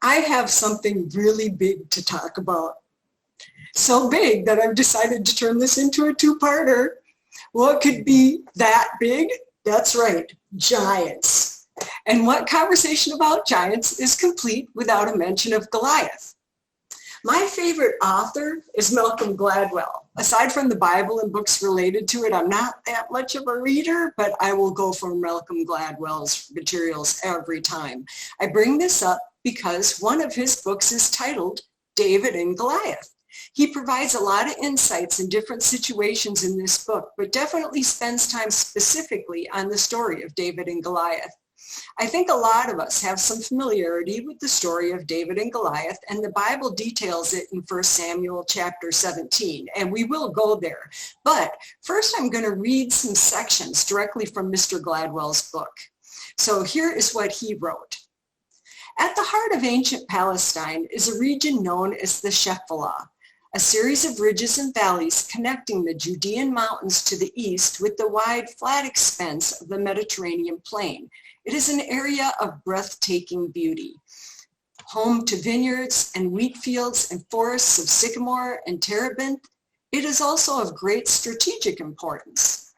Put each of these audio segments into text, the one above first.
I have something really big to talk about. So big that I've decided to turn this into a two-parter. What could be that big? That's right, giants. And what conversation about giants is complete without a mention of Goliath? My favorite author is Malcolm Gladwell. Aside from the Bible and books related to it, I'm not that much of a reader, but I will go for Malcolm Gladwell's materials every time. I bring this up because one of his books is titled David and Goliath. He provides a lot of insights in different situations in this book, but definitely spends time specifically on the story of David and Goliath. I think a lot of us have some familiarity with the story of David and Goliath, and the Bible details it in 1 Samuel chapter 17, and we will go there. But first I'm going to read some sections directly from Mr. Gladwell's book. So here is what he wrote. At the heart of ancient Palestine is a region known as the Shephelah, a series of ridges and valleys connecting the Judean mountains to the east with the wide, flat expanse of the Mediterranean plain. It is an area of breathtaking beauty, home to vineyards and wheat fields and forests of sycamore and terebinth. It is also of great strategic importance.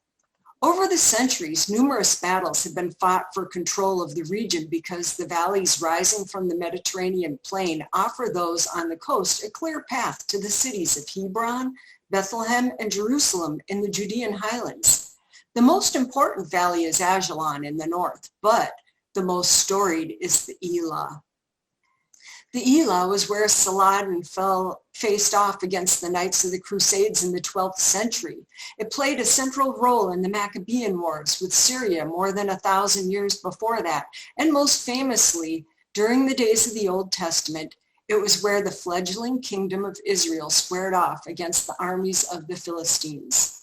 Over the centuries, numerous battles have been fought for control of the region because the valleys rising from the Mediterranean plain offer those on the coast a clear path to the cities of Hebron, Bethlehem, and Jerusalem in the Judean highlands. The most important valley is Ajalon in the north, but the most storied is the Elah. The Elah was where Saladin faced off against the Knights of the Crusades in the 12th century. It played a central role in the Maccabean Wars with Syria more than 1,000 years before that, and most famously, during the days of the Old Testament, it was where the fledgling kingdom of Israel squared off against the armies of the Philistines.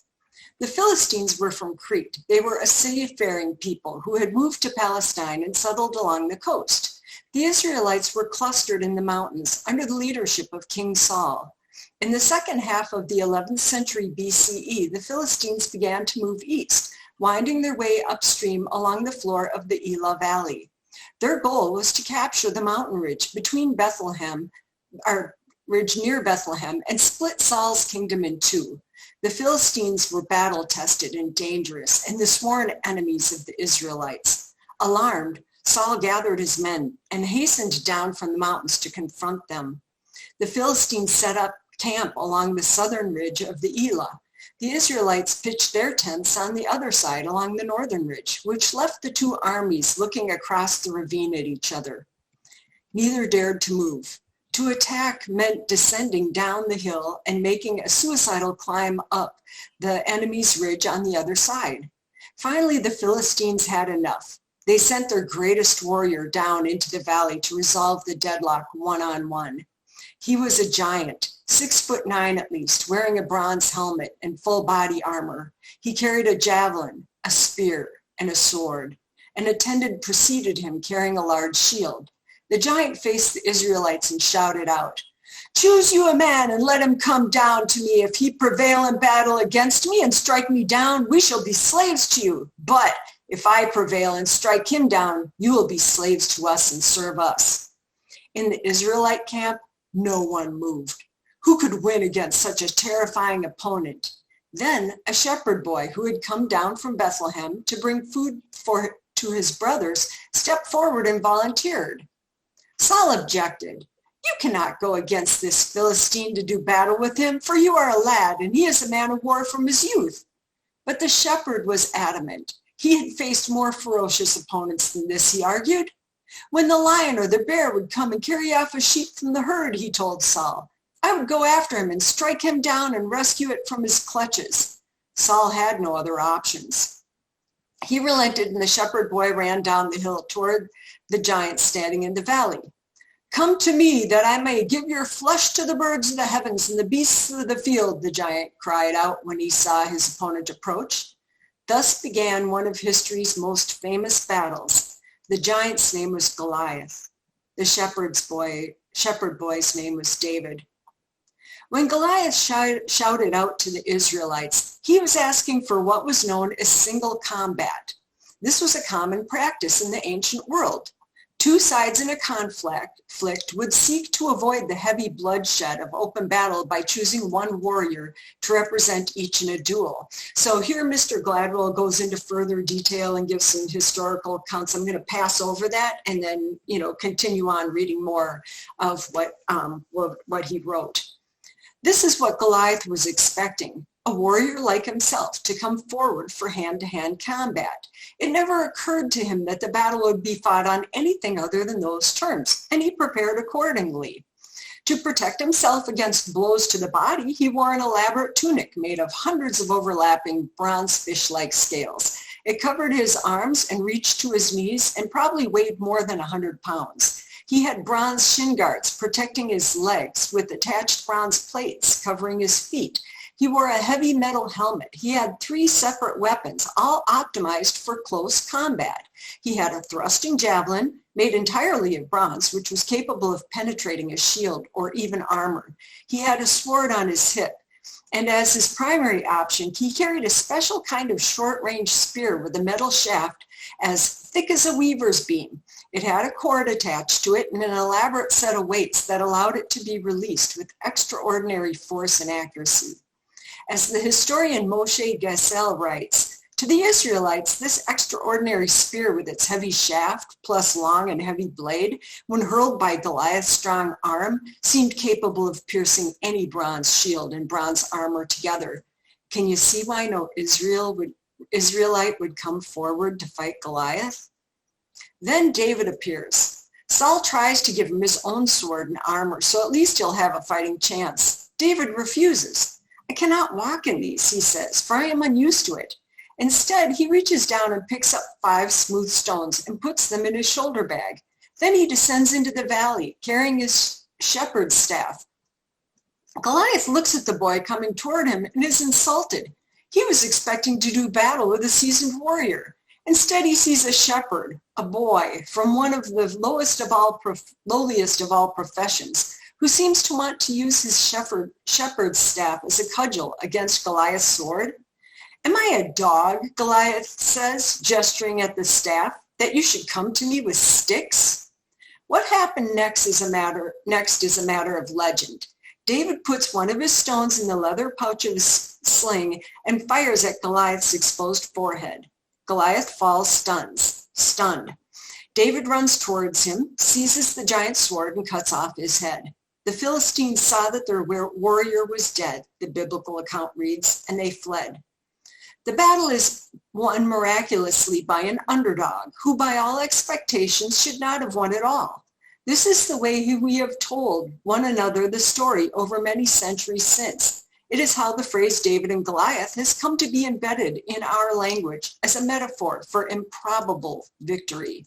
The Philistines were from Crete. They were a seafaring people who had moved to Palestine and settled along the coast. The Israelites were clustered in the mountains under the leadership of King Saul. In the second half of the 11th century BCE, the Philistines began to move east, winding their way upstream along the floor of the Elah Valley. Their goal was to capture the mountain ridge between Bethlehem, or ridge near Bethlehem, and split Saul's kingdom in two. The Philistines were battle-tested and dangerous, and the sworn enemies of the Israelites. Alarmed, Saul gathered his men and hastened down from the mountains to confront them. The Philistines set up camp along the southern ridge of the Elah. The Israelites pitched their tents on the other side along the northern ridge, which left the two armies looking across the ravine at each other. Neither dared to move. To attack meant descending down the hill and making a suicidal climb up the enemy's ridge on the other side. Finally, the Philistines had enough. They sent their greatest warrior down into the valley to resolve the deadlock one-on-one. He was a giant, 6'9" at least, wearing a bronze helmet and full body armor. He carried a javelin, a spear, and a sword. An attendant preceded him carrying a large shield. The giant faced the Israelites and shouted out, "Choose you a man and let him come down to me. If he prevail in battle against me and strike me down, we shall be slaves to you. But if I prevail and strike him down, you will be slaves to us and serve us." In the Israelite camp, no one moved. Who could win against such a terrifying opponent? Then a shepherd boy who had come down from Bethlehem to bring food to his brothers stepped forward and volunteered. Saul objected. "You cannot go against this Philistine to do battle with him, for you are a lad, and he is a man of war from his youth." But the shepherd was adamant. He had faced more ferocious opponents than this, he argued. "When the lion or the bear would come and carry off a sheep from the herd," he told Saul, "I would go after him and strike him down and rescue it from his clutches." Saul had no other options. He relented, and the shepherd boy ran down the hill toward the giant standing in the valley. "Come to me, that I may give your flesh to the birds of the heavens and the beasts of the field," the giant cried out when he saw his opponent approach. Thus began one of history's most famous battles. The giant's name was Goliath. The shepherd boy's name was David. When Goliath shouted out to the Israelites, he was asking for what was known as single combat. This was a common practice in the ancient world. Two sides in a conflict would seek to avoid the heavy bloodshed of open battle by choosing one warrior to represent each in a duel. So here Mr. Gladwell goes into further detail and gives some historical accounts. I'm going to pass over that and then, continue on reading more of what he wrote. This is what Goliath was expecting, a warrior like himself to come forward for hand-to-hand combat. It never occurred to him that the battle would be fought on anything other than those terms, and he prepared accordingly. To protect himself against blows to the body, he wore an elaborate tunic made of hundreds of overlapping bronze fish-like scales. It covered his arms and reached to his knees and probably weighed more than 100 pounds. He had bronze shin guards protecting his legs with attached bronze plates covering his feet. He wore a heavy metal helmet. He had 3 separate weapons, all optimized for close combat. He had a thrusting javelin made entirely of bronze, which was capable of penetrating a shield or even armor. He had a sword on his hip. And as his primary option, he carried a special kind of short-range spear with a metal shaft as thick as a weaver's beam. It had a cord attached to it and an elaborate set of weights that allowed it to be released with extraordinary force and accuracy. As the historian Moshe Gesell writes, to the Israelites, this extraordinary spear with its heavy shaft, plus long and heavy blade, when hurled by Goliath's strong arm, seemed capable of piercing any bronze shield and bronze armor together. Can you see why no Israelite would come forward to fight Goliath? Then David appears. Saul tries to give him his own sword and armor, so at least he'll have a fighting chance. David refuses. I cannot walk in these, he says, for I am unused to it. Instead, he reaches down and picks up 5 smooth stones and puts them in his shoulder bag. Then he descends into the valley, carrying his shepherd's staff. Goliath looks at the boy coming toward him and is insulted. He was expecting to do battle with a seasoned warrior. Instead, he sees a shepherd, a boy, from one of the lowliest of all professions, who seems to want to use his shepherd's staff as a cudgel against Goliath's sword. Am I a dog, Goliath says, gesturing at the staff, that you should come to me with sticks? What happened next is a matter of legend. David puts one of his stones in the leather pouch of his sling and fires at Goliath's exposed forehead. Goliath falls stunned. David runs towards him, seizes the giant sword, and cuts off his head. The Philistines saw that their warrior was dead, the biblical account reads, and they fled. The battle is won miraculously by an underdog, who by all expectations should not have won at all. This is the way we have told one another the story over many centuries since. It is how the phrase David and Goliath has come to be embedded in our language as a metaphor for improbable victory.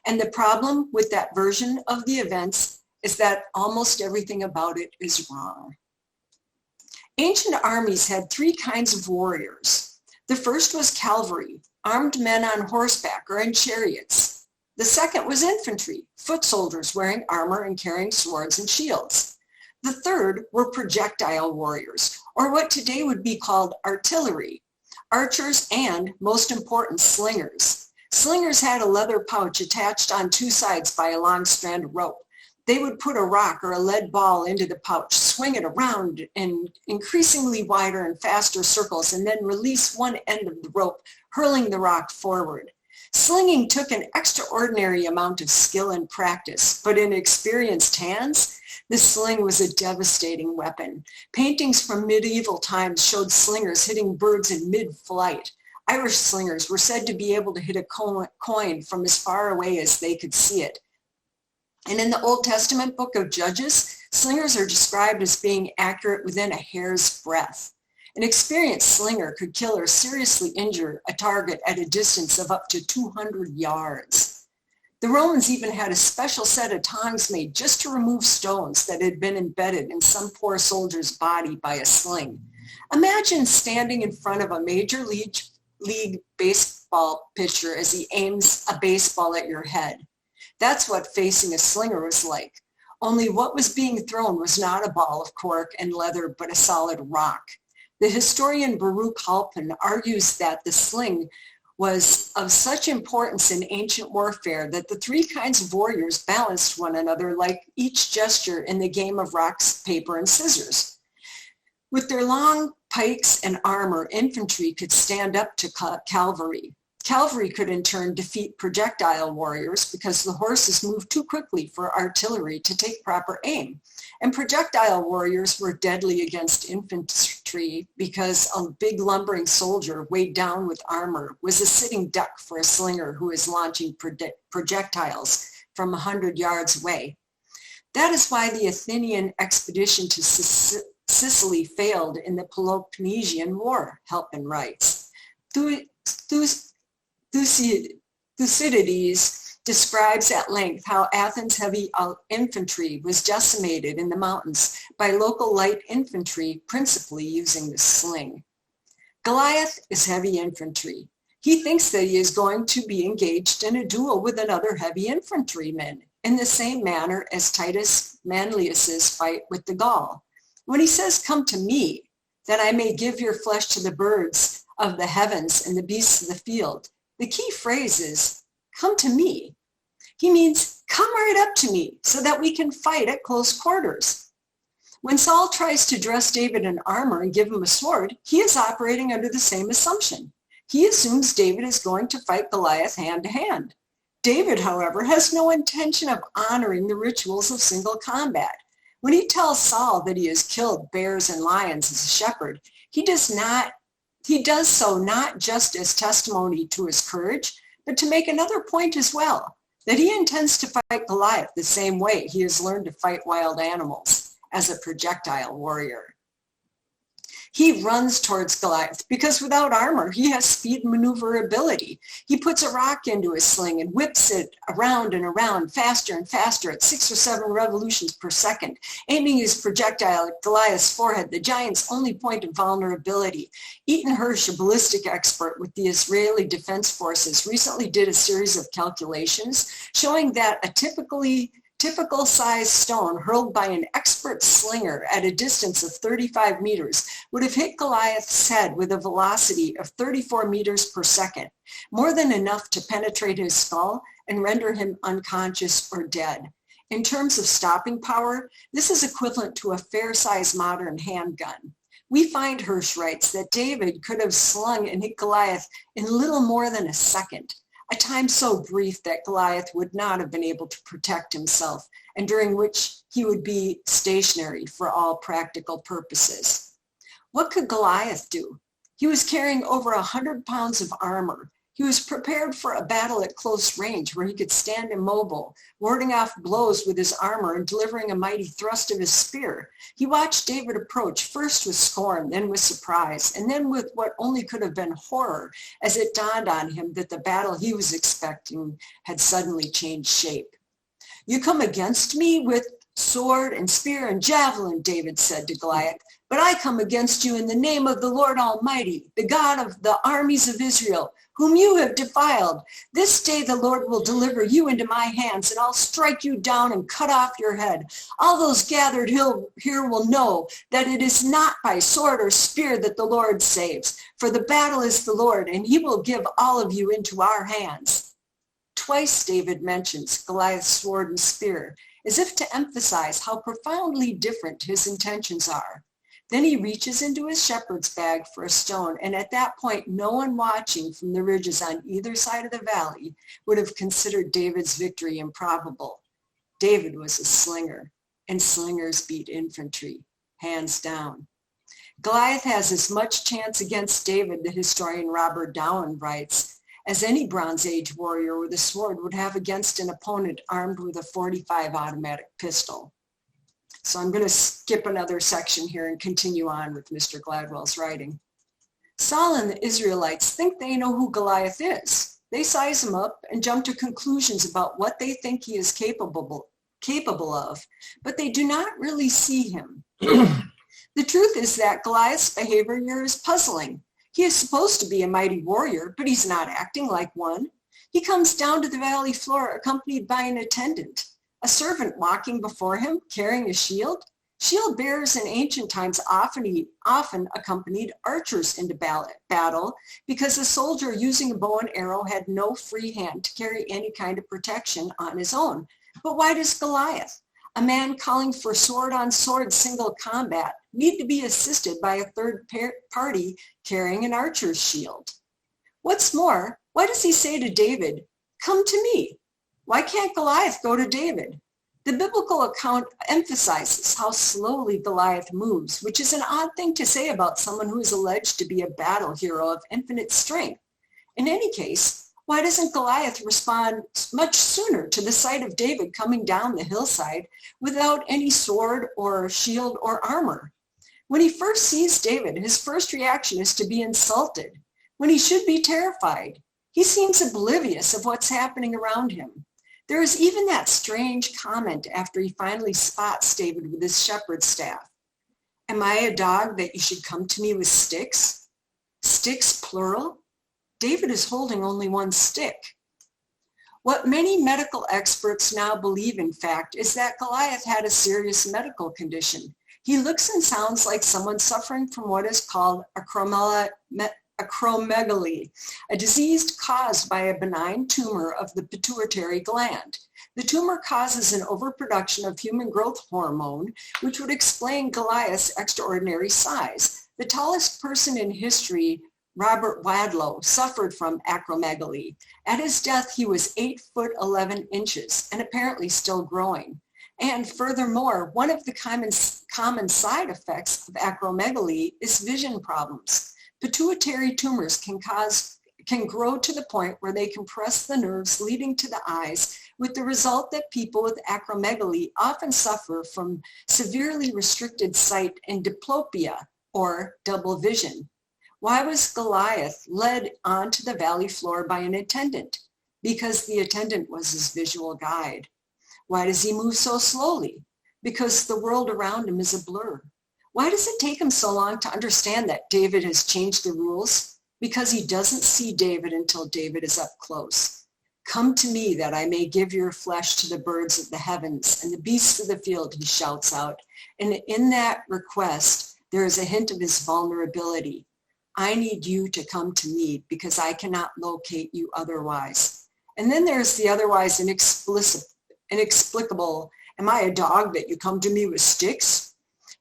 And the problem with that version of the events is that almost everything about it is wrong. Ancient armies had 3 kinds of warriors. The first was cavalry, armed men on horseback or in chariots. The second was infantry, foot soldiers wearing armor and carrying swords and shields. The third were projectile warriors, or what today would be called artillery, archers and, most important, slingers. Slingers had a leather pouch attached on 2 sides by a long strand of rope. They would put a rock or a lead ball into the pouch, swing it around in increasingly wider and faster circles, and then release one end of the rope, hurling the rock forward. Slinging took an extraordinary amount of skill and practice, but in experienced hands, the sling was a devastating weapon. Paintings from medieval times showed slingers hitting birds in mid-flight. Irish slingers were said to be able to hit a coin from as far away as they could see it. And in the Old Testament book of Judges, slingers are described as being accurate within a hair's breadth. An experienced slinger could kill or seriously injure a target at a distance of up to 200 yards. The Romans even had a special set of tongs made just to remove stones that had been embedded in some poor soldier's body by a sling. Imagine standing in front of a major league baseball pitcher as he aims a baseball at your head. That's what facing a slinger was like. Only what was being thrown was not a ball of cork and leather, but a solid rock. The historian Baruch Halpin argues that the sling was of such importance in ancient warfare that the three kinds of warriors balanced one another like each gesture in the game of rock, paper, and scissors. With their long pikes and armor, infantry could stand up to cavalry. Cavalry could in turn defeat projectile warriors because the horses moved too quickly for artillery to take proper aim. And projectile warriors were deadly against infantry because a big lumbering soldier weighed down with armor was a sitting duck for a slinger who is launching projectiles from 100 yards away. That is why the Athenian expedition to Sicily failed in the Peloponnesian War, Halpin writes. Thucydides describes at length how Athens' heavy infantry was decimated in the mountains by local light infantry, principally using the sling. Goliath is heavy infantry. He thinks that he is going to be engaged in a duel with another heavy infantryman in the same manner as Titus Manlius's fight with the Gaul. When he says, "Come to me, that I may give your flesh to the birds of the heavens and the beasts of the field," the key phrase is, "come to me." He means, come right up to me so that we can fight at close quarters. When Saul tries to dress David in armor and give him a sword, he is operating under the same assumption. He assumes David is going to fight Goliath hand to hand. David, however, has no intention of honoring the rituals of single combat. When he tells Saul that he has killed bears and lions as a shepherd, he does so not just as testimony to his courage, but to make another point as well, that he intends to fight Goliath the same way he has learned to fight wild animals, as a projectile warrior. He runs towards Goliath because without armor, he has speed and maneuverability. He puts a rock into his sling and whips it around and around faster and faster at 6 or 7 revolutions per second, aiming his projectile at Goliath's forehead, the giant's only point of vulnerability. Eaton Hirsch, a ballistic expert with the Israeli Defense Forces, recently did a series of calculations showing that a typical size stone hurled by an expert slinger at a distance of 35 meters would have hit Goliath's head with a velocity of 34 meters per second, more than enough to penetrate his skull and render him unconscious or dead. In terms of stopping power, this is equivalent to a fair-sized modern handgun. We find, Hirsch writes, that David could have slung and hit Goliath in little more than a second, a time so brief that Goliath would not have been able to protect himself, and during which he would be stationary for all practical purposes. What could Goliath do? He was carrying over 100 pounds of armor. He was prepared for a battle at close range where he could stand immobile, warding off blows with his armor and delivering a mighty thrust of his spear. He watched David approach, first with scorn, then with surprise, and then with what only could have been horror, as it dawned on him that the battle he was expecting had suddenly changed shape. "You come against me with sword and spear and javelin," David said to Goliath, "but I come against you in the name of the Lord Almighty, the God of the armies of Israel, whom you have defiled. This day the Lord will deliver you into my hands, and I'll strike you down and cut off your head. All those gathered here will know that it is not by sword or spear that the Lord saves, for the battle is the Lord, and he will give all of you into our hands." Twice David mentions Goliath's sword and spear, as if to emphasize how profoundly different his intentions are. Then he reaches into his shepherd's bag for a stone, and at that point, no one watching from the ridges on either side of the valley would have considered David's victory improbable. David was a slinger, and slingers beat infantry, hands down. Goliath has as much chance against David, the historian Robert Dowen writes, as any Bronze Age warrior with a sword would have against an opponent armed with a .45 automatic pistol. So I'm going to skip another section here and continue on with Mr. Gladwell's writing. Saul and the Israelites think they know who Goliath is. They size him up and jump to conclusions about what they think he is capable of, but they do not really see him. The truth is that Goliath's behavior here is puzzling. He is supposed to be a mighty warrior, but he's not acting like one. He comes down to the valley floor accompanied by an attendant. A servant walking before him, carrying a shield? Shield bearers in ancient times often accompanied archers into battle because a soldier using a bow and arrow had no free hand to carry any kind of protection on his own. But why does Goliath, a man calling for sword-on-sword single combat, need to be assisted by a third party carrying an archer's shield? What's more, why does he say to David, "Come to me"? Why can't Goliath go to David? The biblical account emphasizes how slowly Goliath moves, which is an odd thing to say about someone who is alleged to be a battle hero of infinite strength. In any case, why doesn't Goliath respond much sooner to the sight of David coming down the hillside without any sword or shield or armor? When he first sees David, his first reaction is to be insulted, when he should be terrified. He seems oblivious of what's happening around him. There is even that strange comment after he finally spots David with his shepherd's staff. "Am I a dog that you should come to me with sticks?" Sticks, plural? David is holding only one stick. What many medical experts now believe, in fact, is that Goliath had a serious medical condition. He looks and sounds like someone suffering from what is called acromegaly, a disease caused by a benign tumor of the pituitary gland. The tumor causes an overproduction of human growth hormone, which would explain Goliath's extraordinary size. The tallest person in history, Robert Wadlow, suffered from acromegaly. At his death, he was 8 foot 11 inches and apparently still growing. And furthermore, one of the common side effects of acromegaly is vision problems. Pituitary tumors can grow to the point where they compress the nerves leading to the eyes, with the result that people with acromegaly often suffer from severely restricted sight and diplopia, or double vision. Why was Goliath led onto the valley floor by an attendant? Because the attendant was his visual guide. Why does he move so slowly? Because the world around him is a blur. Why does it take him so long to understand that David has changed the rules? Because he doesn't see David until David is up close. "Come to me that I may give your flesh to the birds of the heavens and the beasts of the field," he shouts out. And in that request, there is a hint of his vulnerability. "I need you to come to me because I cannot locate you otherwise." And then there's the otherwise inexplicable, "Am I a dog that you come to me with sticks?"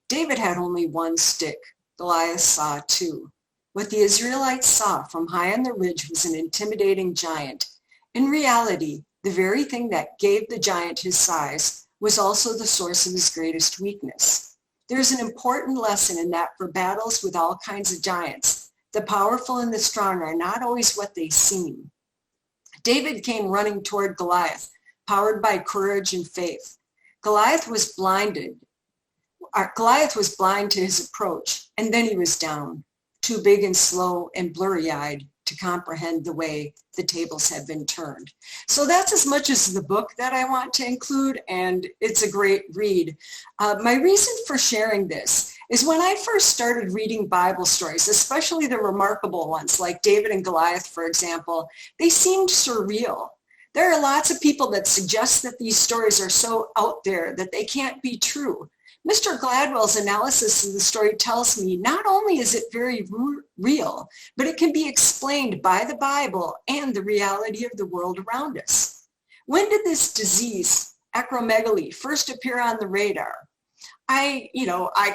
David had only one stick. Goliath saw two. What the Israelites saw from high on the ridge was an intimidating giant. In reality, the very thing that gave the giant his size was also the source of his greatest weakness. There's an important lesson in that for battles with all kinds of giants, the powerful and the strong are not always what they seem. David came running toward Goliath, powered by courage and faith. Goliath was blind to his approach, and then he was down, too big and slow and blurry-eyed to comprehend the way the tables had been turned. So that's as much as the book that I want to include, and it's a great read. My reason for sharing this is when I first started reading Bible stories, especially the remarkable ones like David and Goliath, for example, they seemed surreal. There are lots of people that suggest that these stories are so out there that they can't be true. Mr. Gladwell's analysis of the story tells me not only is it very real, but it can be explained by the Bible and the reality of the world around us. When did this disease, acromegaly, first appear on the radar? I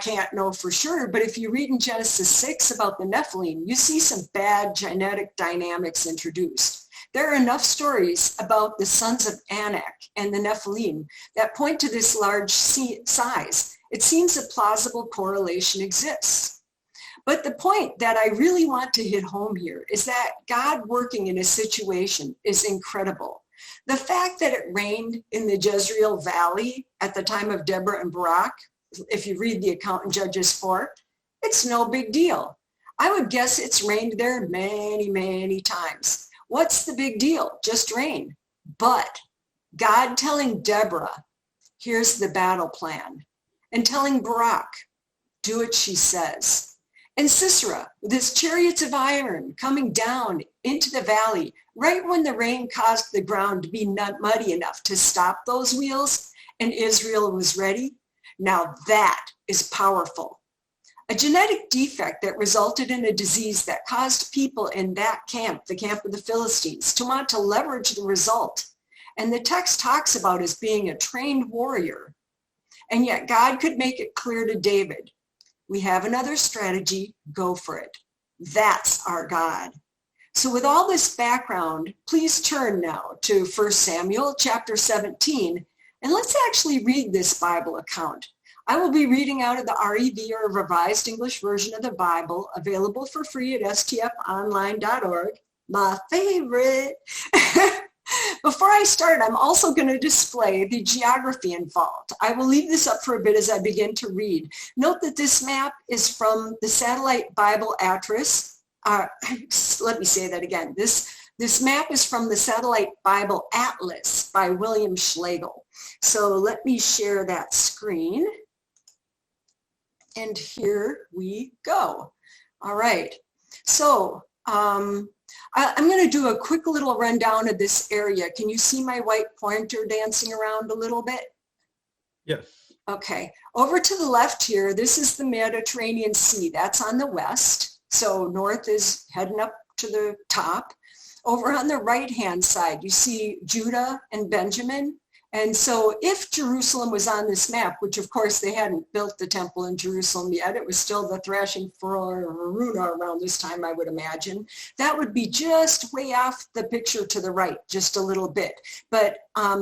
can't know for sure, but if you read in Genesis 6 about the Nephilim, you see some bad genetic dynamics introduced. There are enough stories about the sons of Anak and the Nephilim that point to this large size. It seems a plausible correlation exists. But the point that I really want to hit home here is that God working in a situation is incredible. The fact that it rained in the Jezreel Valley at the time of Deborah and Barak, if you read the account in Judges 4, it's no big deal. I would guess it's rained there many, many times. What's the big deal? Just rain. But God telling Deborah, here's the battle plan, and telling Barak, do what she says. And Sisera, with his chariots of iron coming down into the valley, right when the rain caused the ground to be not muddy enough to stop those wheels, and Israel was ready. Now that is powerful. A genetic defect that resulted in a disease that caused people in that camp, the camp of the Philistines, to want to leverage the result. And the text talks about as being a trained warrior. And yet God could make it clear to David, we have another strategy, go for it. That's our God. So with all this background, please turn now to 1 Samuel chapter 17, and let's actually read this Bible account. I will be reading out of the REV, or Revised English Version of the Bible, available for free at stfonline.org. My favorite. Before I start, I'm also going to display the geography involved. I will leave this up for a bit as I begin to read. Note that this map is from the Satellite Bible Atlas. Let me say that again. This map is from the Satellite Bible Atlas by William Schlegel. So let me share that screen. And here we go. All right. So I'm going to do a quick little rundown of this area. Can you see my white pointer dancing around a little bit? Yes. Okay. Over to the left here, this is the Mediterranean Sea. That's on the west. So north is heading up to the top. Over on the right-hand side, you see Judah and Benjamin. And so if Jerusalem was on this map, which of course they hadn't built the temple in Jerusalem yet, it was still the thrashing for Aruna around this time, I would imagine, that would be just way off the picture to the right, just a little bit. But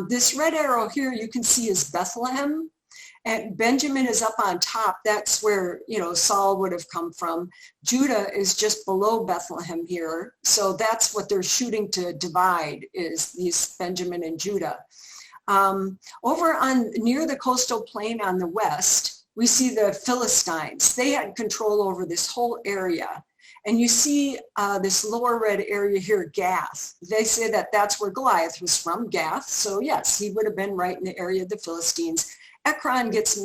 this red arrow here you can see is Bethlehem, and Benjamin is up on top. That's where, Saul would have come from. Judah is just below Bethlehem here. So that's what they're shooting to divide, is these Benjamin and Judah. Over on near the coastal plain on the west, we see the Philistines. They had control over this whole area. And you see this lower red area here, Gath. They say that that's where Goliath was from, Gath. So yes, he would have been right in the area of the Philistines. Ekron gets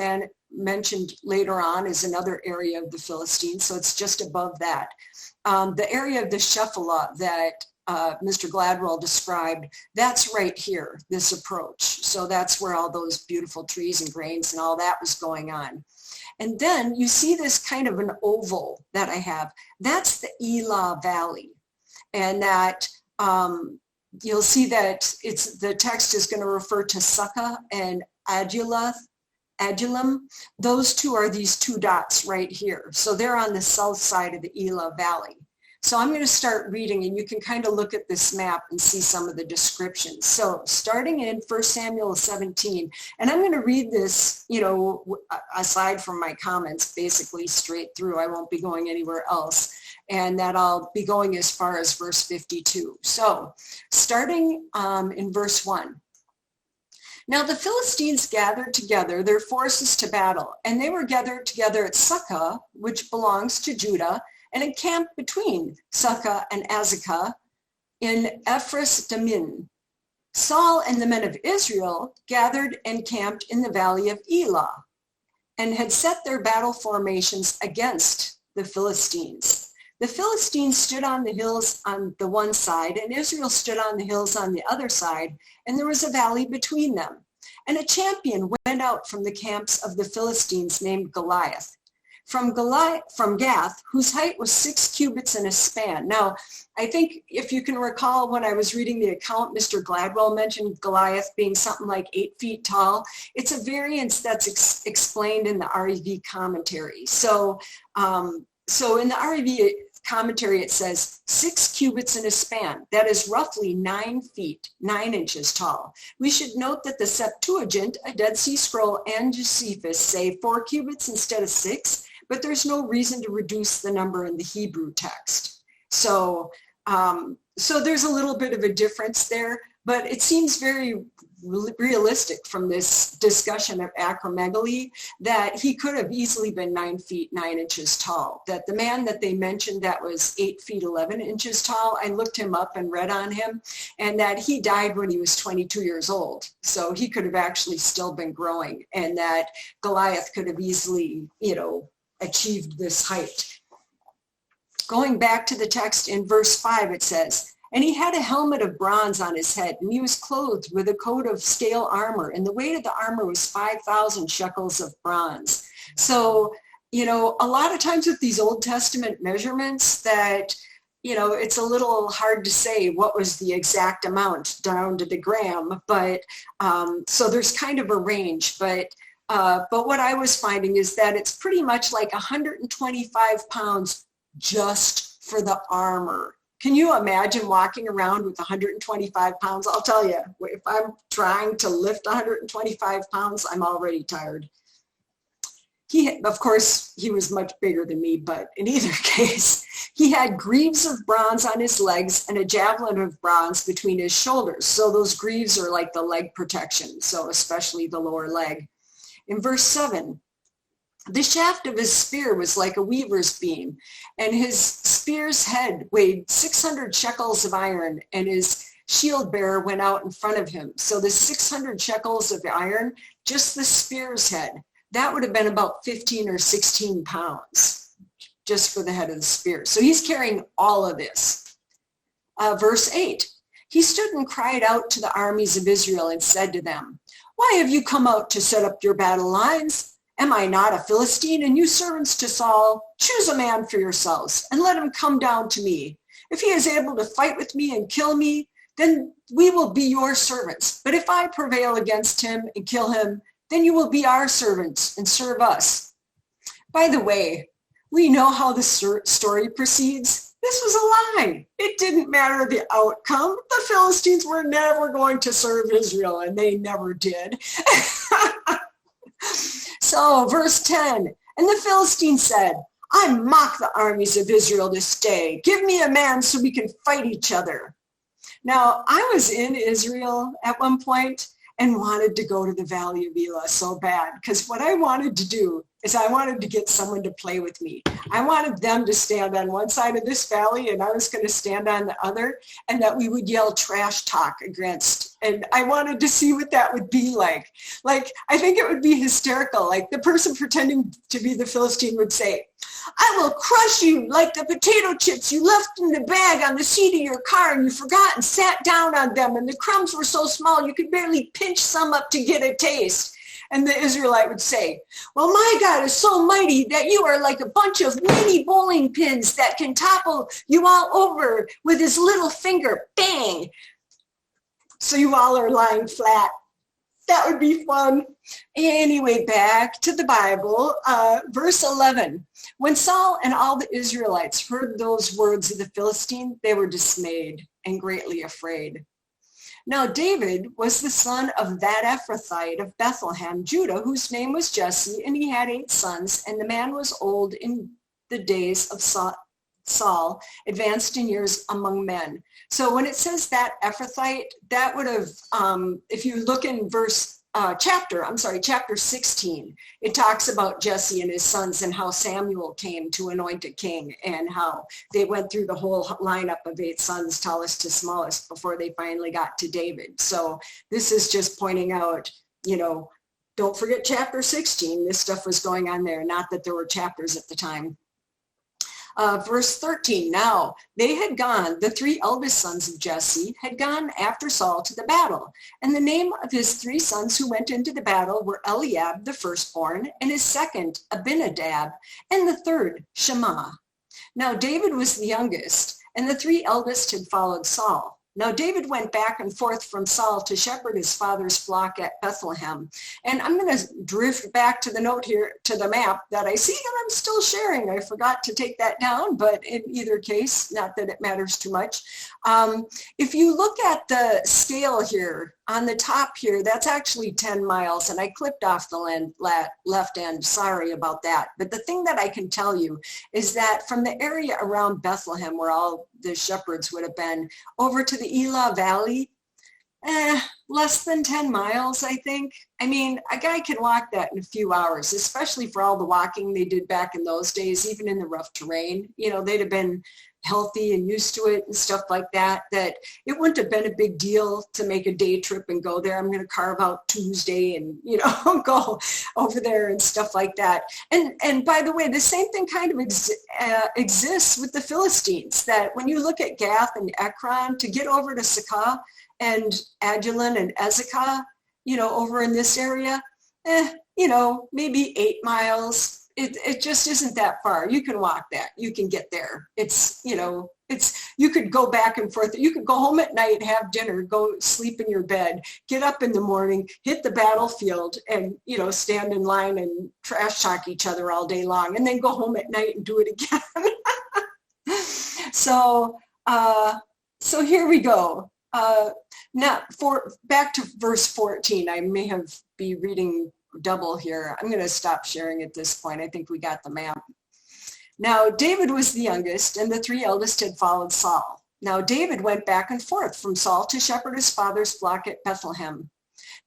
mentioned later on as another area of the Philistines, so it's just above that. The area of the Shephelah that Mr. Gladwell described, that's right here, this approach. So that's where all those beautiful trees and grains and all that was going on. And then you see this kind of an oval that I have. That's the Elah Valley. And that you'll see that the text is going to refer to Sukkah and Adullam. Those two are these two dots right here. So they're on the south side of the Elah Valley. So I'm going to start reading, and you can kind of look at this map and see some of the descriptions. So starting in 1 Samuel 17, and I'm going to read this, aside from my comments, basically straight through. I won't be going anywhere else, and that I'll be going as far as verse 52. So starting in verse 1. Now the Philistines gathered together their forces to battle, and they were gathered together at Sukkah, which belongs to Judah, and encamped between Sukkah and Azekah in Ephraim. Saul and the men of Israel gathered and camped in the valley of Elah, and had set their battle formations against the Philistines. The Philistines stood on the hills on the one side, and Israel stood on the hills on the other side, and there was a valley between them. And a champion went out from the camps of the Philistines named Goliath, from Gath, whose height was 6 cubits and a span. Now, I think if you can recall when I was reading the account, Mr. Gladwell mentioned Goliath being something like 8 feet tall. It's a variance that's explained in the REV commentary. So in the REV commentary, it says 6 cubits in a span. That is roughly 9 feet, 9 inches tall. We should note that the Septuagint, a Dead Sea Scroll, and Josephus say 4 cubits instead of 6, but there's no reason to reduce the number in the Hebrew text. So there's a little bit of a difference there, but it seems very realistic from this discussion of acromegaly that he could have easily been 9 feet 9 inches tall. That the man that they mentioned that was 8 feet 11 inches tall, I looked him up and read on him, and that he died when he was 22 years old. So he could have actually still been growing, and that Goliath could have easily, achieved this height. Going back to the text in verse 5, it says, And he had a helmet of bronze on his head, and he was clothed with a coat of scale armor, and the weight of the armor was 5,000 shekels of bronze. So, you know, a lot of times with these Old Testament measurements that, you know, it's a little hard to say what was the exact amount down to the gram, but so there's kind of a range, but what I was finding is that it's pretty much like 125 pounds just for the armor. Can you imagine walking around with 125 pounds? I'll tell you, if I'm trying to lift 125 pounds, I'm already tired. Of course, he was much bigger than me, but in either case, he had greaves of bronze on his legs and a javelin of bronze between his shoulders. So those greaves are like the leg protection, so especially the lower leg. In verse 7, the shaft of his spear was like a weaver's beam, and his spear's head weighed 600 shekels of iron, and his shield bearer went out in front of him. So the 600 shekels of iron, just the spear's head, that would have been about 15 or 16 pounds just for the head of the spear. So he's carrying all of this. Verse 8, he stood and cried out to the armies of Israel and said to them, "Why have you come out to set up your battle lines? Am I not a Philistine, and you servants to Saul? Choose a man for yourselves, and let him come down to me. If he is able to fight with me and kill me, then we will be your servants. But if I prevail against him and kill him, then you will be our servants and serve us." By the way, we know how the story proceeds. This was a lie. It didn't matter the outcome. The Philistines were never going to serve Israel, and they never did. So, verse 10, and the Philistine said, "I mock the armies of Israel this day. Give me a man so we can fight each other." Now, I was in Israel at one point and wanted to go to the Valley of Elah so bad, because what I wanted to do is I wanted to get someone to play with me. I wanted them to stand on one side of this valley and I was going to stand on the other, and that we would yell trash talk against. And I wanted to see what that would be like. Like, I think it would be hysterical. Like the person pretending to be the Philistine would say, "I will crush you like the potato chips you left in the bag on the seat of your car and you forgot and sat down on them, and the crumbs were so small you could barely pinch some up to get a taste." And the Israelite would say, "Well, my God is so mighty that you are like a bunch of mini bowling pins that can topple you all over with his little finger. Bang!" So you all are lying flat. That would be fun. Anyway, back to the Bible, verse 11. When Saul and all the Israelites heard those words of the Philistine, they were dismayed and greatly afraid. Now David was the son of that Ephrathite of Bethlehem, Judah, whose name was Jesse, and he had 8 sons, and the man was old in the days of Saul, advanced in years among men. So when it says that Ephrathite, that would have, if you look in chapter 16, it talks about Jesse and his sons and how Samuel came to anoint a king and how they went through the whole lineup of 8 sons, tallest to smallest, before they finally got to David. So this is just pointing out, you know, don't forget chapter 16. This stuff was going on there, not that there were chapters at the time. Verse 13, now they had gone, the 3 eldest sons of Jesse had gone after Saul to the battle. And the name of his 3 sons who went into the battle were Eliab, the firstborn, and his second, Abinadab, and the third, Shammah. Now David was the youngest, and the 3 eldest had followed Saul. Now David went back and forth from Saul to shepherd his father's flock at Bethlehem. And I'm going to drift back to the note here, to the map that I see that I'm still sharing. I forgot to take that down, but in either case, not that it matters too much. If you look at the scale here, on the top here, that's actually 10 miles, and I clipped off the left end. Sorry about that. But the thing that I can tell you is that from the area around Bethlehem, where all the shepherds would have been, over to the Elah Valley, less than 10 miles, I think. I mean, a guy can walk that in a few hours, especially for all the walking they did back in those days, even in the rough terrain. You know, they'd have been healthy and used to it and stuff like that, that it wouldn't have been a big deal to make a day trip and go there. I'm going to carve out Tuesday and, go over there and stuff like that. And by the way, the same thing kind of exists with the Philistines, that when you look at Gath and Ekron, to get over to Sakah and Adullam and Ezekah, over in this area, maybe 8 miles. It just isn't that far. You can walk that. You can get there. You could go back and forth. You could go home at night, have dinner, go sleep in your bed, get up in the morning, hit the battlefield, and, stand in line and trash talk each other all day long, and then go home at night and do it again. So here we go. Now, back to verse 14. I may be reading double here. I'm going to stop sharing at this point. I think we got the map. Now, David was the youngest, and the 3 eldest had followed Saul. Now, David went back and forth from Saul to shepherd his father's flock at Bethlehem.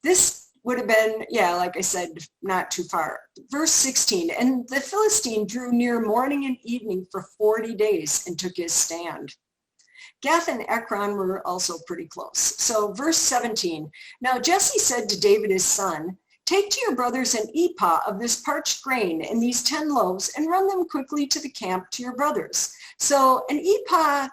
This would have been, like I said, not too far. Verse 16, and the Philistine drew near morning and evening for 40 days and took his stand. Gath and Ekron were also pretty close. So verse 17, now Jesse said to David his son, take to your brothers an ephah of this parched grain and these 10 loaves and run them quickly to the camp to your brothers. So an ephah,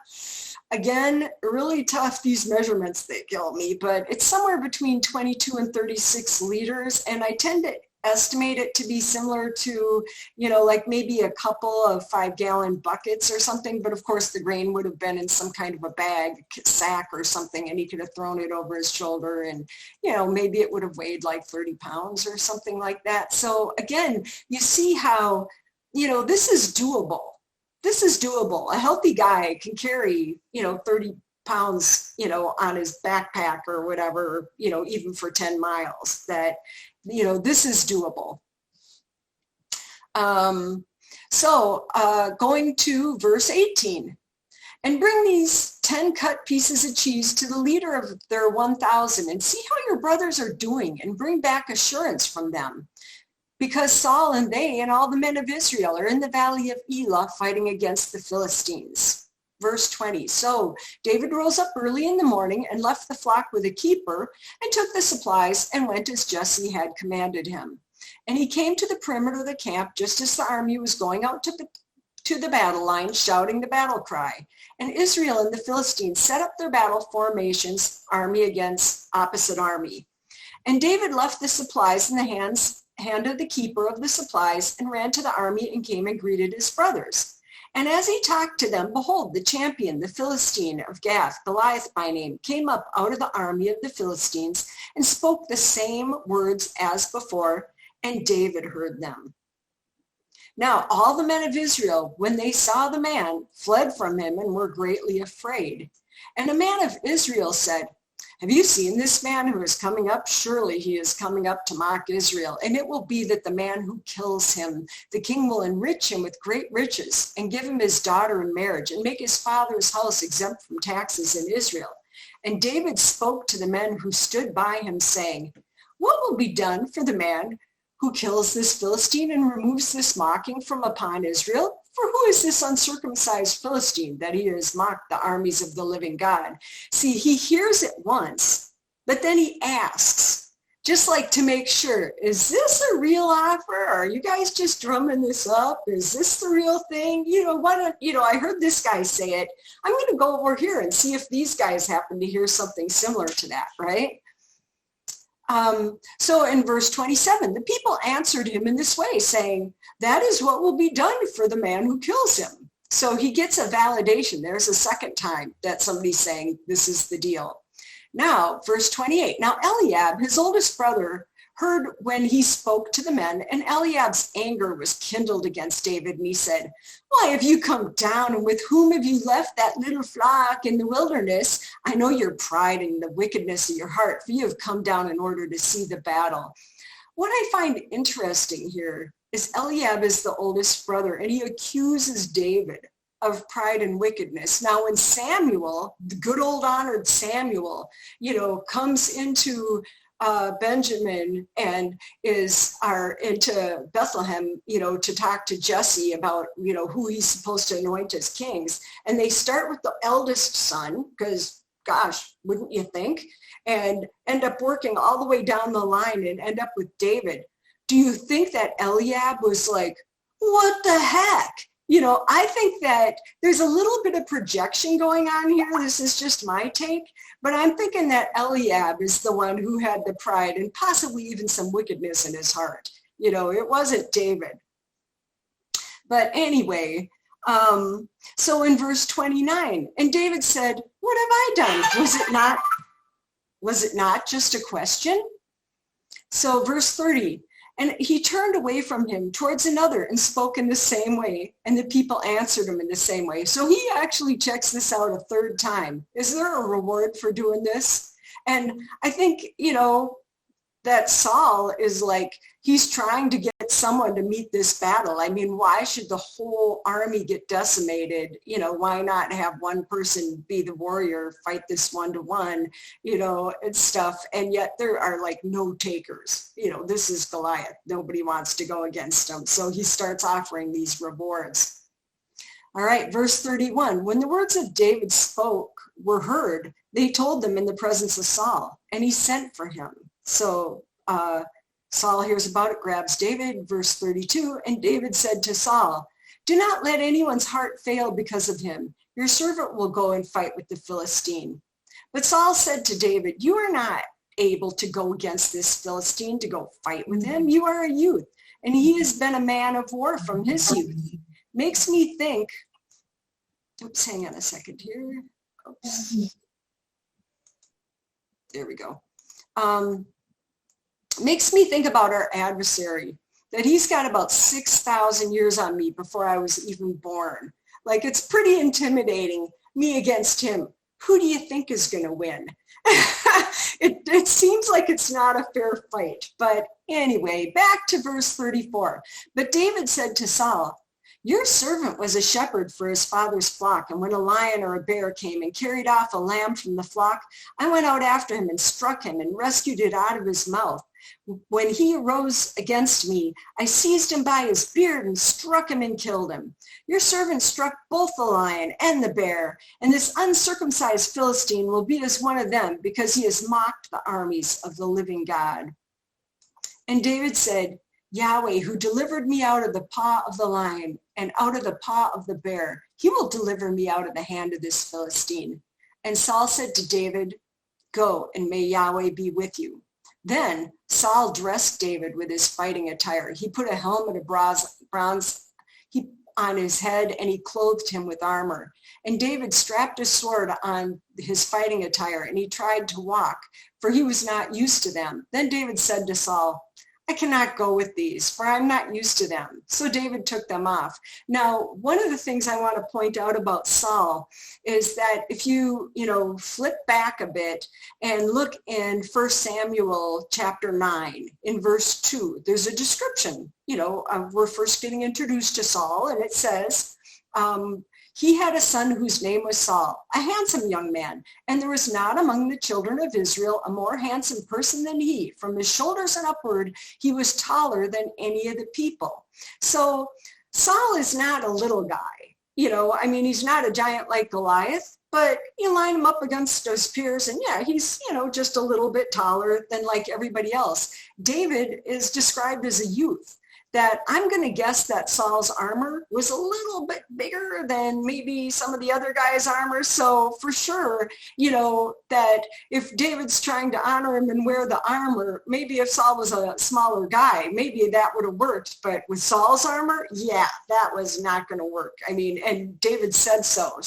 again, really tough, these measurements, they kill me, but it's somewhere between 22 and 36 liters. And I tend to estimate it to be similar to, like maybe a couple of 5-gallon buckets or something. But of course, the grain would have been in some kind of a bag, sack or something, and he could have thrown it over his shoulder. And, maybe it would have weighed like 30 pounds or something like that. So again, you see how, this is doable. This is doable. A healthy guy can carry, 30 pounds, on his backpack or whatever, even for 10 miles. That, this is doable. Going to verse 18. And bring these 10 cut pieces of cheese to the leader of their 1,000 and see how your brothers are doing and bring back assurance from them. Because Saul and they and all the men of Israel are in the valley of Elah fighting against the Philistines. Verse 20, so David rose up early in the morning and left the flock with a keeper and took the supplies and went as Jesse had commanded him. And he came to the perimeter of the camp just as the army was going out to the battle line, shouting the battle cry. And Israel and the Philistines set up their battle formations, army against opposite army. And David left the supplies in the hand of the keeper of the supplies and ran to the army and came and greeted his brothers. And as he talked to them, behold, the champion, the Philistine of Gath, Goliath by name, came up out of the army of the Philistines and spoke the same words as before, and David heard them. Now all the men of Israel, when they saw the man, fled from him and were greatly afraid. And a man of Israel said, have you seen this man who is coming up? Surely he is coming up to mock Israel. And it will be that the man who kills him, the king will enrich him with great riches and give him his daughter in marriage and make his father's house exempt from taxes in Israel. And David spoke to the men who stood by him, saying, what will be done for the man who kills this Philistine and removes this mocking from upon Israel? For who is this uncircumcised Philistine that he has mocked the armies of the living God? See, he hears it once, but then he asks, just like to make sure, is this a real offer? Are you guys just drumming this up? Is this the real thing? I heard this guy say it. I'm going to go over here and see if these guys happen to hear something similar to that, right? So in verse 27, the people answered him in this way, saying, that is what will be done for the man who kills him. So he gets a validation. There's a second time that somebody's saying this is the deal. Now, verse 28, now Eliab, his oldest brother, heard when he spoke to the men, and Eliab's anger was kindled against David, and he said, why have you come down, and with whom have you left that little flock in the wilderness? I know your pride and the wickedness of your heart, for you have come down in order to see the battle. What I find interesting here is Eliab is the oldest brother, and he accuses David of pride and wickedness. Now, when Samuel, the good old honored Samuel, comes into Benjamin and are into Bethlehem, to talk to Jesse about, who he's supposed to anoint as kings. And they start with the eldest son, because gosh, wouldn't you think? And end up working all the way down the line and end up with David. Do you think that Eliab was like, what the heck? I think that there's a little bit of projection going on here. This is just my take, but I'm thinking that Eliab is the one who had the pride and possibly even some wickedness in his heart. It wasn't David. But anyway, so in verse 29, and David said, what have I done? Was it not just a question? So verse 30, and he turned away from him towards another and spoke in the same way, and the people answered him in the same way. So he actually checks this out a third time. Is there a reward for doing this? And I think, that Saul is like, he's trying to get someone to meet this battle. I mean, why should the whole army get decimated? Why not have one person be the warrior, fight this 1-to-1, and stuff. And yet there are like no takers. This is Goliath. Nobody wants to go against him. So he starts offering these rewards. All right, verse 31. When the words of David spoke were heard, they told them in the presence of Saul, and he sent for him. So Saul hears about it, grabs David, verse 32, and David said to Saul, do not let anyone's heart fail because of him. Your servant will go and fight with the Philistine. But Saul said to David, you are not able to go against this Philistine to go fight with him. You are a youth, and he has been a man of war from his youth. Makes me think, oops, hang on a second here. Oops. There we go. Makes me think about our adversary, that he's got about 6,000 years on me before I was even born. Like, it's pretty intimidating, me against him. Who do you think is going to win? It seems like it's not a fair fight. But anyway, back to verse 34. But David said to Saul, your servant was a shepherd for his father's flock, and when a lion or a bear came and carried off a lamb from the flock, I went out after him and struck him and rescued it out of his mouth. When he arose against me, I seized him by his beard and struck him and killed him. Your servant struck both the lion and the bear, and this uncircumcised Philistine will be as one of them, because he has mocked the armies of the living God. And David said, Yahweh, who delivered me out of the paw of the lion and out of the paw of the bear, he will deliver me out of the hand of this Philistine. And Saul said to David, go, and may Yahweh be with you. Then Saul dressed David with his fighting attire. He put a helmet of bronze on his head, and he clothed him with armor. And David strapped his sword on his fighting attire, and he tried to walk, for he was not used to them. Then David said to Saul, I cannot go with these, for I'm not used to them. So David took them off. Now, one of the things I want to point out about Saul is that if you flip back a bit and look in 1 Samuel chapter 9, in verse 2, there's a description, we're first getting introduced to Saul, and it says, he had a son whose name was Saul, a handsome young man, and there was not among the children of Israel a more handsome person than he. From his shoulders and upward, he was taller than any of the people. So Saul is not a little guy. He's not a giant like Goliath, but you line him up against his peers, and yeah, he's, just a little bit taller than like everybody else. David is described as a youth. That I'm going to guess that Saul's armor was a little bit bigger than maybe some of the other guys' armor. So for sure, that if David's trying to honor him and wear the armor, maybe if Saul was a smaller guy, maybe that would have worked. But with Saul's armor, yeah, that was not going to work. And David said so.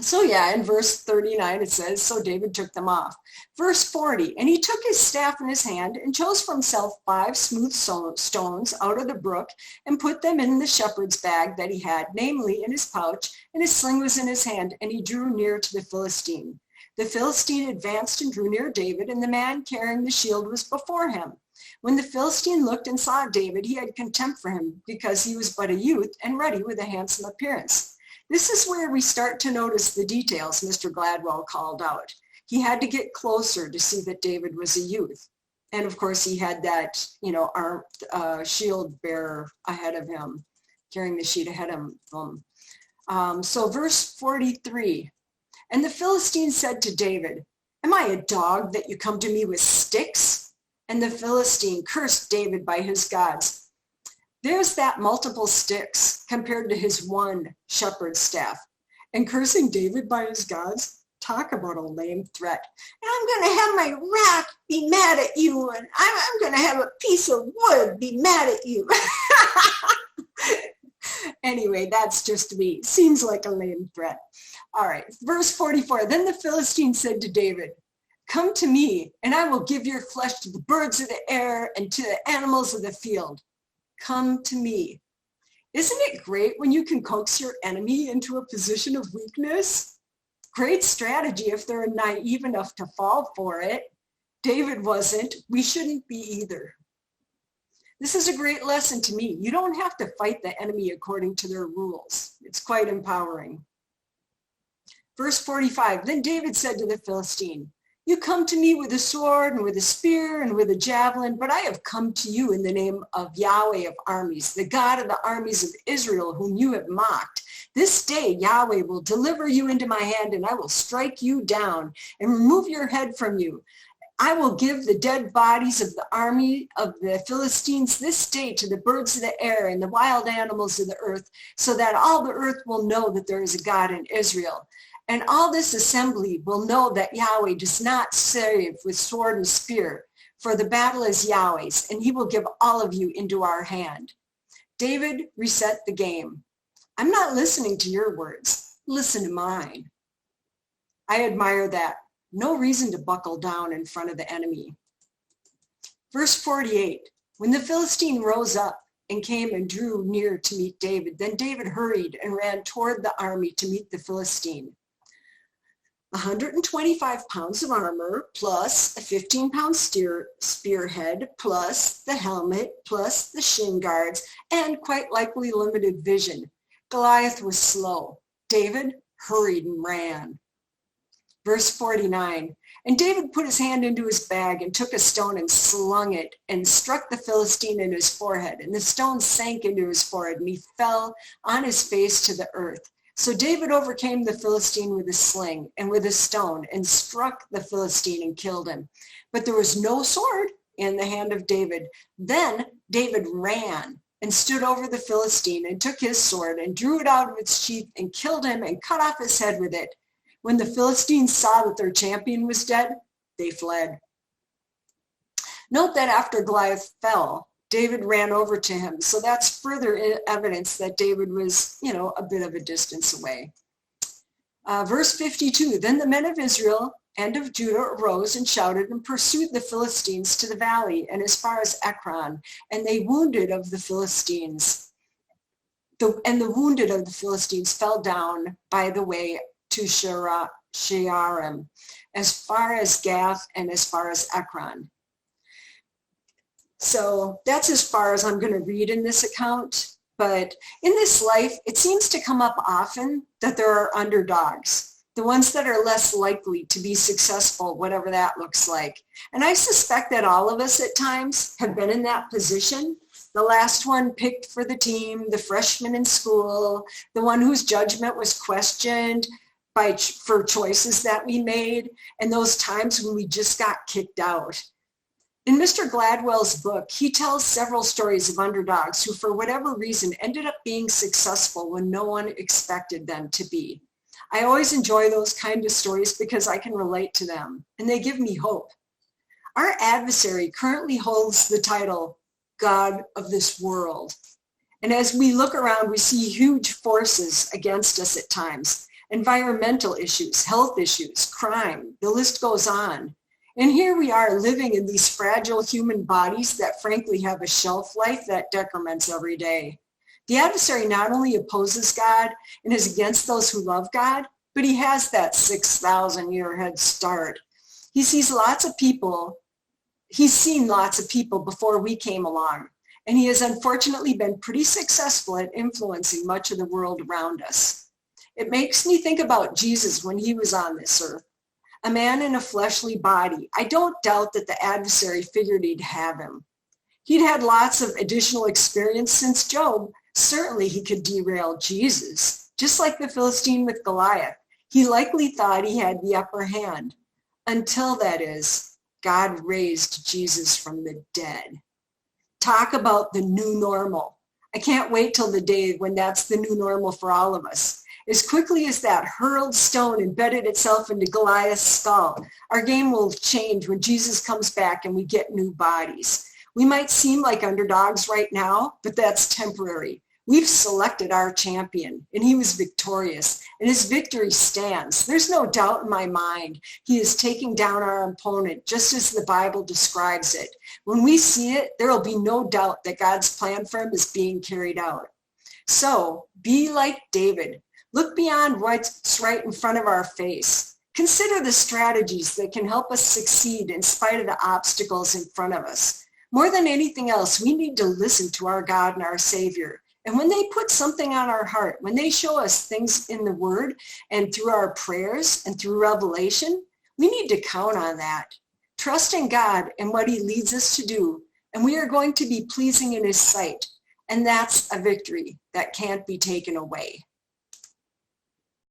So yeah, in verse 39 it says, so David took them off. Verse 40, and he took his staff in his hand and chose for himself 5 smooth stones out of the brook and put them in the shepherd's bag that he had, namely in his pouch, and his sling was in his hand, and he drew near to the Philistine. The Philistine advanced and drew near David, and the man carrying the shield was before him. When the Philistine looked and saw David, he had contempt for him, because he was but a youth and ruddy with a handsome appearance. This is where we start to notice the details Mr. Gladwell called out. He had to get closer to see that David was a youth. And of course, he had that, shield bearer ahead of him, carrying the sheet ahead of him. So verse 43, and the Philistine said to David, am I a dog that you come to me with sticks? And the Philistine cursed David by his gods. There's that multiple sticks compared to his one shepherd's staff. And cursing David by his gods? Talk about a lame threat. And I'm going to have my rock be mad at you, and I'm going to have a piece of wood be mad at you. Anyway, that's just me. Seems like a lame threat. All right, verse 44. Then the Philistine said to David, come to me, and I will give your flesh to the birds of the air and to the animals of the field. Come to me. Isn't it great when you can coax your enemy into a position of weakness? Great strategy if they're naive enough to fall for it. David wasn't. We shouldn't be either. This is a great lesson to me. You don't have to fight the enemy according to their rules. It's quite empowering. Verse 45, then David said to the Philistine, you come to me with a sword and with a spear and with a javelin, but I have come to you in the name of Yahweh of armies, the God of the armies of Israel, whom you have mocked. This day Yahweh will deliver you into my hand, and I will strike you down and remove your head from you. I will give the dead bodies of the army of the Philistines this day to the birds of the air and the wild animals of the earth, so that all the earth will know that there is a God in Israel. And all this assembly will know that Yahweh does not save with sword and spear, for the battle is Yahweh's, and he will give all of you into our hand. David reset the game. I'm not listening to your words. Listen to mine. I admire that. No reason to buckle down in front of the enemy. Verse 48, when the Philistine rose up and came and drew near to meet David, then David hurried and ran toward the army to meet the Philistine. 125 pounds of armor, plus a 15-pound spearhead, plus the helmet, plus the shin guards, and quite likely limited vision. Goliath was slow. David hurried and ran. Verse 49, and David put his hand into his bag and took a stone and slung it and struck the Philistine in his forehead. And the stone sank into his forehead, and he fell on his face to the earth. So David overcame the Philistine with a sling and with a stone and struck the Philistine and killed him. But there was no sword in the hand of David. Then David ran and stood over the Philistine and took his sword and drew it out of its sheath and killed him and cut off his head with it. When the Philistines saw that their champion was dead, they fled. Note that after Goliath fell, David ran over to him. So that's further evidence that David was, a bit of a distance away. Verse 52, then the men of Israel and of Judah arose and shouted and pursued the Philistines to the valley and as far as Ekron, and they wounded of the Philistines. The wounded of the Philistines fell down by the way to Shearim, as far as Gath and as far as Ekron. So that's as far as I'm going to read in this account. But in this life, it seems to come up often that there are underdogs, the ones that are less likely to be successful, whatever that looks like. And I suspect that all of us at times have been in that position. The last one picked for the team, the freshman in school, the one whose judgment was questioned for choices that we made, and those times when we just got kicked out. In Mr. Gladwell's book, he tells several stories of underdogs who, for whatever reason, ended up being successful when no one expected them to be. I always enjoy those kind of stories because I can relate to them, and they give me hope. Our adversary currently holds the title, God of this world. And as we look around, we see huge forces against us at times. Environmental issues, health issues, crime, the list goes on. And here we are living in these fragile human bodies that frankly have a shelf life that decrements every day. The adversary not only opposes God and is against those who love God, but he has that 6,000-year head start. He's seen lots of people before we came along, and he has unfortunately been pretty successful at influencing much of the world around us. It makes me think about Jesus when he was on this earth. a man in a fleshly body. I don't doubt that the adversary figured he'd have him. He'd had lots of additional experience since Job. Certainly he could derail Jesus. Just like the Philistine with Goliath, he likely thought he had the upper hand. Until, that is, God raised Jesus from the dead. Talk about the new normal. I can't wait till the day when that's the new normal for all of us. As quickly as that hurled stone embedded itself into Goliath's skull, our game will change when Jesus comes back and we get new bodies. We might seem like underdogs right now, but that's temporary. We've selected our champion, and he was victorious, and his victory stands. There's no doubt in my mind he is taking down our opponent, just as the Bible describes it. When we see it, there will be no doubt that God's plan for him is being carried out. So, be like David. Look beyond what's right in front of our face. Consider the strategies that can help us succeed in spite of the obstacles in front of us. More than anything else, we need to listen to our God and our Savior. And when they put something on our heart, when they show us things in the Word and through our prayers and through revelation, we need to count on that. Trust in God and what he leads us to do, and we are going to be pleasing in his sight. And that's a victory that can't be taken away.